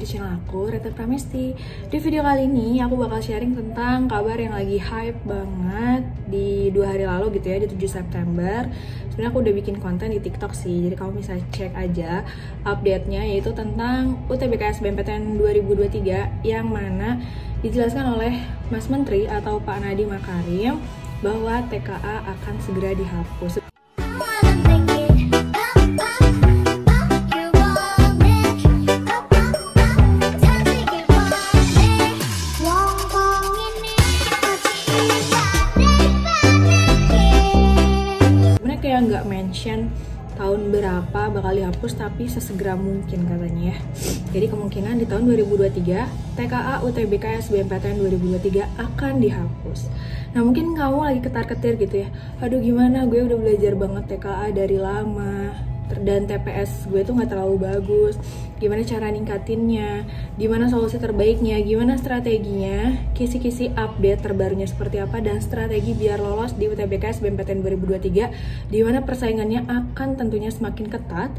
di channel aku, Reta Pramesti. Di video kali ini aku bakal sharing tentang kabar yang lagi hype banget di 2 hari lalu gitu ya, di 7 September. Sebenarnya aku udah bikin konten di TikTok sih, jadi kamu bisa cek aja update-nya, yaitu tentang UTBK SBMPTN 2023 yang mana dijelaskan oleh Mas Menteri atau Pak Nadiem Makarim bahwa TKA akan segera dihapus. Kayak nggak mention tahun berapa bakal dihapus, tapi sesegera mungkin katanya ya. Jadi kemungkinan di tahun 2023 TKA UTBK SBMPTN 2023 akan dihapus. Nah mungkin kamu lagi ketar-ketir gitu ya, aduh gimana, gue udah belajar banget TKA dari lama dan TPS gue tuh nggak terlalu bagus, gimana cara ningkatinnya, gimana solusi terbaiknya, gimana strateginya, kisi-kisi update terbarunya seperti apa, dan strategi biar lolos di UTBK SBMPTN 2023, dimana persaingannya akan tentunya semakin ketat.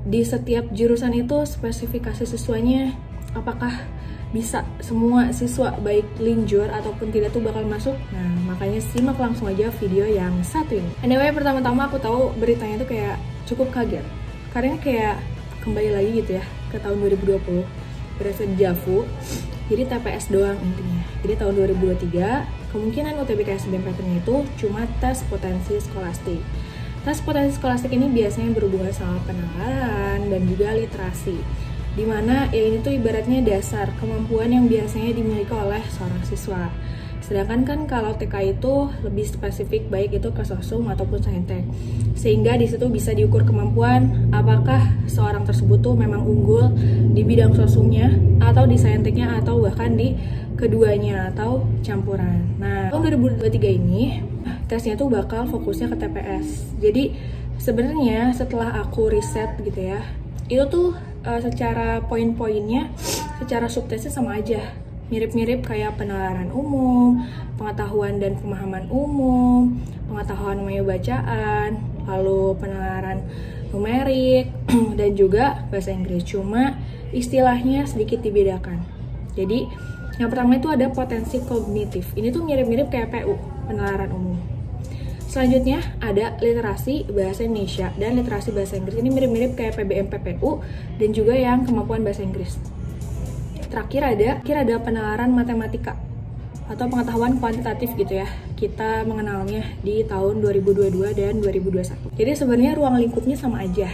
Di setiap jurusan itu spesifikasi siswanya apakah bisa semua siswa baik linjur ataupun tidak tuh bakal masuk. Nah makanya simak langsung aja video yang satu ini. Anyway, pertama-tama aku tahu beritanya tuh kayak cukup kaget, karena kayak kembali lagi gitu ya ke tahun 2020, berasa dejavu. Jadi TPS doang intinya. Jadi tahun 2023 kemungkinan UTBK SBMPTN itu cuma tes potensi skolastik. Tes potensi skolastik ini biasanya berhubungan sama penalaran dan juga literasi, dimana ya ini tuh ibaratnya dasar kemampuan yang biasanya dimiliki oleh seorang siswa. Sedangkan kan kalau TK itu lebih spesifik, baik itu ke sosum ataupun saintek, sehingga di situ bisa diukur kemampuan apakah seorang tersebut tuh memang unggul di bidang sosumnya atau di sainteknya atau bahkan di keduanya atau campuran. Nah tahun 2023 ini tesnya tuh bakal fokusnya ke TPS. Jadi sebenarnya setelah aku riset gitu ya, itu tuh secara poin-poinnya, secara subtesnya sama aja, mirip-mirip kayak penalaran umum, pengetahuan dan pemahaman umum, pengetahuan mengenai bacaan, lalu penalaran numerik, dan juga bahasa Inggris. Cuma istilahnya sedikit dibedakan. Jadi yang pertama itu ada potensi kognitif. Ini tuh mirip-mirip kayak PU, penalaran umum. Selanjutnya ada literasi bahasa Indonesia dan literasi bahasa Inggris. Ini mirip-mirip kayak PBM PPU dan juga yang kemampuan bahasa Inggris. Terakhir ada penalaran matematika atau pengetahuan kuantitatif gitu ya. Kita mengenalnya di tahun 2022 dan 2021. Jadi sebenarnya ruang lingkupnya sama aja.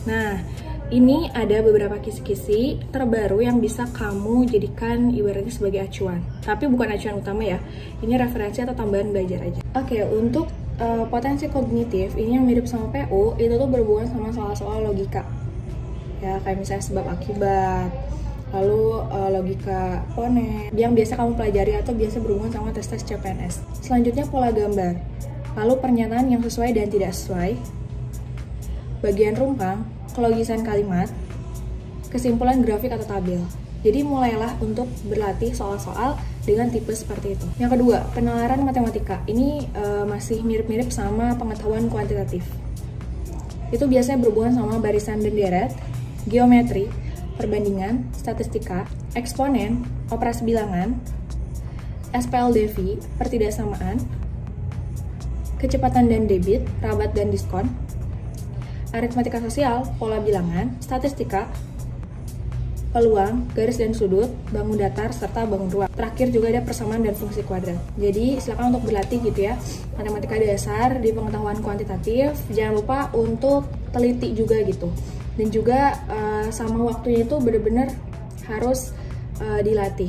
Nah, ini ada beberapa kisi-kisi terbaru yang bisa kamu jadikan ibaratnya sebagai acuan. Tapi bukan acuan utama ya. Ini referensi atau tambahan belajar aja. Oke, untuk potensi kognitif ini yang mirip sama PU, itu tuh berhubungan sama soal-soal logika. Ya, kayak misalnya sebab akibat, lalu logika ponen yang biasa kamu pelajari atau biasa berhubungan sama tes-tes CPNS. Selanjutnya pola gambar, lalu pernyataan yang sesuai dan tidak sesuai, bagian rumpang, kelogisan kalimat, kesimpulan grafik atau tabel. Jadi mulailah untuk berlatih soal-soal dengan tipe seperti itu. Yang kedua, penalaran matematika. Ini masih mirip-mirip sama pengetahuan kuantitatif. Itu biasanya berhubungan sama barisan dan deret, geometri, perbandingan, statistika, eksponen, operasi bilangan, SPLDV, pertidaksamaan, kecepatan dan debit, rabat dan diskon, aritmatika sosial, pola bilangan, statistika, peluang, garis dan sudut, bangun datar, serta bangun ruang. Terakhir juga ada persamaan dan fungsi kuadrat. Jadi silakan untuk berlatih gitu ya, matematika dasar di pengetahuan kuantitatif. Jangan lupa untuk teliti juga gitu. Dan juga sama waktunya itu benar-benar harus dilatih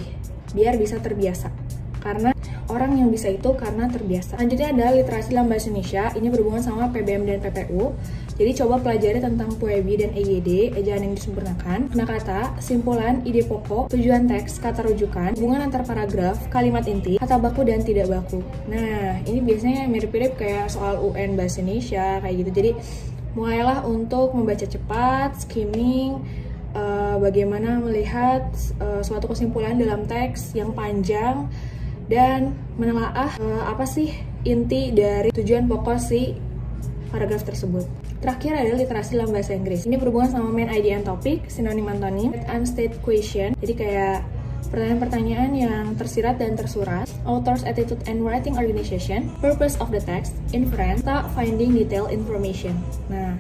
biar bisa terbiasa, karena orang yang bisa itu karena terbiasa. Selanjutnya ada literasi dalam bahasa Indonesia. Ini berhubungan sama PBM dan PPU. Jadi coba pelajari tentang PUEBI dan EYD, ejaan yang disempurnakan, penakata, simpulan, ide pokok, tujuan teks, kata rujukan, hubungan antar paragraf, kalimat inti, kata baku dan tidak baku. Nah ini biasanya mirip-mirip kayak soal UN bahasa Indonesia kayak gitu. Jadi mulailah untuk membaca cepat, skimming, bagaimana melihat suatu kesimpulan dalam teks yang panjang, dan menelaah apa sih inti dari tujuan pokok si paragraf tersebut. Terakhir adalah literasi dalam bahasa Inggris. Ini berhubungan sama main idea and topic, synonym antonym, unstate question. Jadi kayak pertanyaan-pertanyaan yang tersirat dan tersurat, author's attitude and writing organization, purpose of the text, inference, finding detailed information. Nah,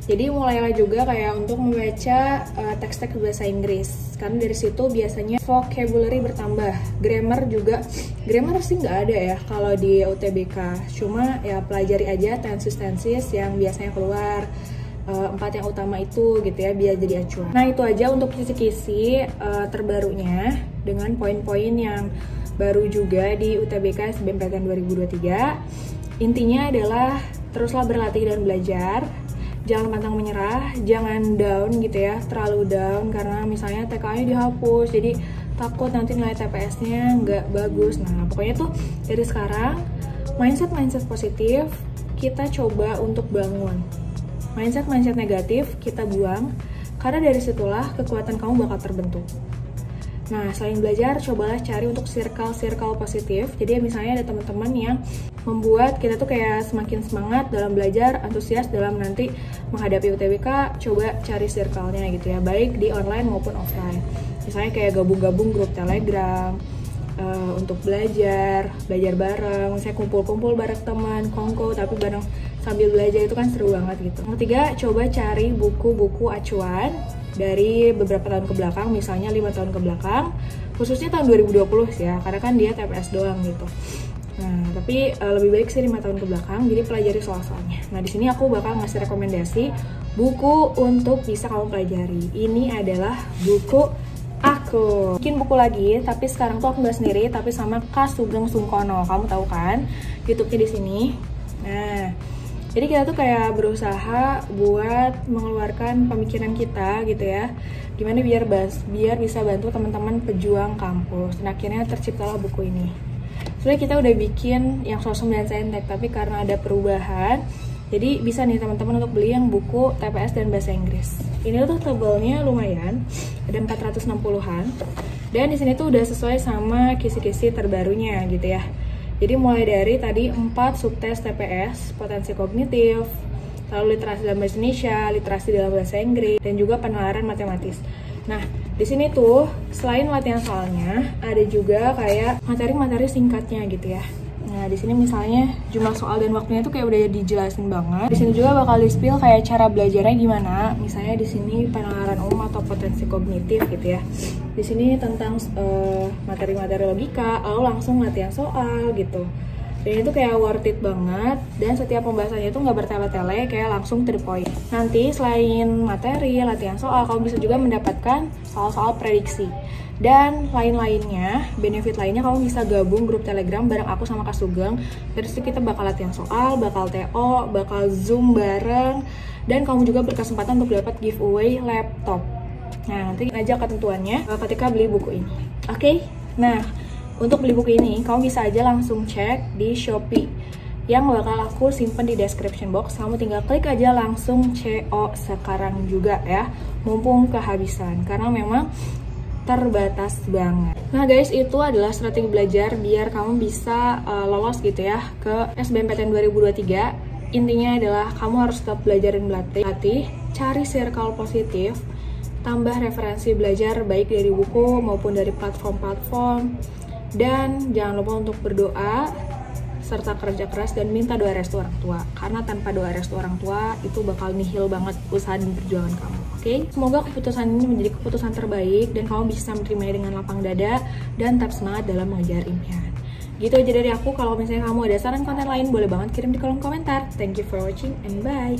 jadi mulailah juga kayak untuk membaca teks-teks bahasa Inggris. Karena dari situ biasanya vocabulary bertambah. Grammar sih nggak ada ya kalau di UTBK. Cuma ya pelajari aja tenses yang biasanya keluar. 4 yang utama itu gitu ya, biar jadi acuan. Nah itu aja untuk kisi-kisi terbarunya dengan poin-poin yang baru juga di UTBK SBMPTN 2023. Intinya adalah teruslah berlatih dan belajar. Jangan pantang menyerah, jangan down gitu ya, terlalu down karena misalnya TK-nya dihapus, jadi takut nanti nilai TPS-nya nggak bagus. Nah pokoknya tuh dari sekarang mindset positif kita coba untuk bangun. Mindset negatif kita buang, karena dari situlah kekuatan kamu bakal terbentuk. Nah, selain belajar, cobalah cari untuk circle positif. Jadi misalnya ada teman-teman yang membuat kita tuh kayak semakin semangat dalam belajar, antusias dalam nanti menghadapi UTBK, coba cari circle-nya gitu ya, baik di online maupun offline. Misalnya kayak gabung-gabung grup Telegram, untuk belajar bareng, misalnya kumpul-kumpul bareng teman, kongko, tapi bareng sambil belajar itu kan seru banget gitu. Yang ketiga, coba cari buku-buku acuan dari beberapa tahun ke belakang, misalnya 5 tahun ke belakang, khususnya tahun 2020 sih ya, karena kan dia TPS doang gitu. Nah, tapi lebih baik sih 5 tahun ke belakang, jadi pelajari soal-soalnya. Nah, di sini aku bakal ngasih rekomendasi buku untuk bisa kamu pelajari. Ini adalah buku aku. Bikin buku lagi, tapi sekarang tuh aku nggak sendiri, tapi sama Kak Sugeng Sungkono. Kamu tahu kan? YouTube-nya di sini. Nah, jadi kita tuh kayak berusaha buat mengeluarkan pemikiran kita gitu ya, gimana biar bisa bantu teman-teman pejuang kampus. Dan akhirnya terciptalah buku ini. Sebenarnya kita udah bikin yang sosum dan saintek, tapi karena ada perubahan, jadi bisa nih teman-teman untuk beli yang buku TPS dan bahasa Inggris. Ini tuh tebelnya lumayan, ada 460-an. Dan di sini tuh udah sesuai sama kisi-kisi terbarunya gitu ya. Jadi mulai dari tadi 4 subtes TPS, potensi kognitif, lalu literasi dalam bahasa Indonesia, literasi dalam bahasa Inggris, dan juga penalaran matematis. Nah, di sini tuh selain latihan soalnya, ada juga kayak materi-materi singkatnya gitu ya. Nah, di sini misalnya jumlah soal dan waktunya tuh kayak udah dijelasin banget. Di sini juga bakal di-spill kayak cara belajarnya gimana. Misalnya di sini penalaran umum atau potensi kognitif gitu ya. Di sini tentang materi-materi logika, lalu langsung latihan soal gitu. Dan itu kayak worth it banget, dan setiap pembahasannya itu nggak bertele-tele, kayak langsung to the point. Nanti selain materi, latihan soal, kamu bisa juga mendapatkan soal-soal prediksi. Dan lain-lainnya, benefit lainnya kamu bisa gabung grup Telegram bareng aku sama Kak Sugeng. Dari situ kita bakal latihan soal, bakal TO, bakal Zoom bareng, dan kamu juga berkesempatan untuk dapat giveaway laptop. Nah, nanti aja ketentuannya ketika beli buku ini. Oke? Nah, untuk beli buku ini, kamu bisa aja langsung cek di Shopee yang bakal aku simpen di description box. Kamu tinggal klik aja langsung CO sekarang juga ya, mumpung kehabisan, karena memang terbatas banget. Nah guys, itu adalah strategi belajar biar kamu bisa lolos gitu ya ke SBMPTN 2023. Intinya adalah kamu harus tetap belajar dan berlatih, cari circle positif, tambah referensi belajar baik dari buku maupun dari platform-platform. Dan jangan lupa untuk berdoa serta kerja keras dan minta doa restu orang tua, karena tanpa doa restu orang tua itu bakal nihil banget usaha dan perjuangan kamu. Oke? Semoga keputusan ini menjadi keputusan terbaik dan kamu bisa menerimanya dengan lapang dada dan tetap semangat dalam mengejar impian. Gitu aja dari aku. Kalau misalnya kamu ada saran konten lain, boleh banget kirim di kolom komentar. Thank you for watching and bye.